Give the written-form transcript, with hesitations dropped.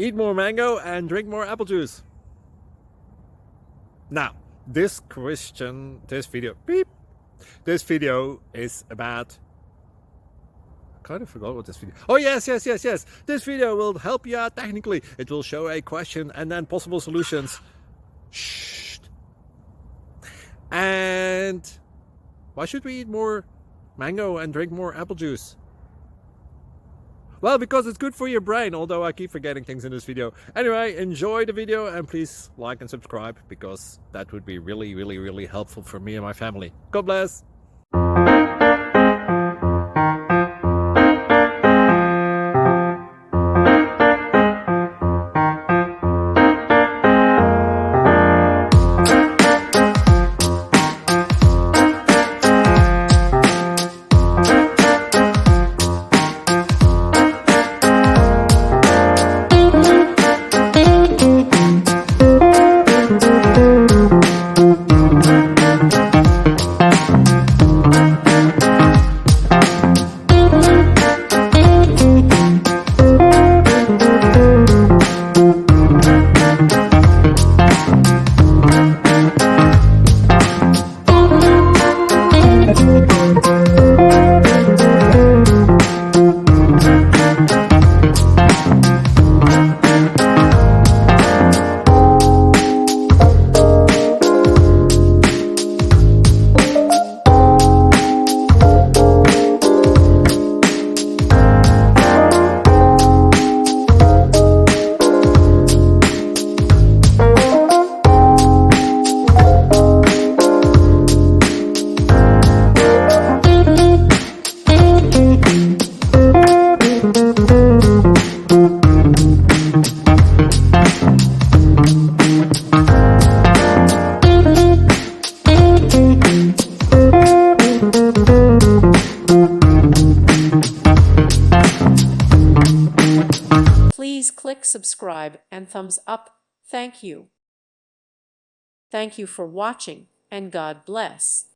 eat more mango and drink more apple juice. Now, this video is about, I kind of forgot what this video. Oh yes. This video will help you out technically. It will show a question and then possible solutions. Shh. And why should we eat more mango and drink more apple juice? Well, because it's good for your brain, although I keep forgetting things in this video. Anyway, enjoy the video and please like and subscribe, because that would be really helpful for me and my family. God bless! Please click subscribe and thumbs up. Thank you. Thank you for watching, and God bless.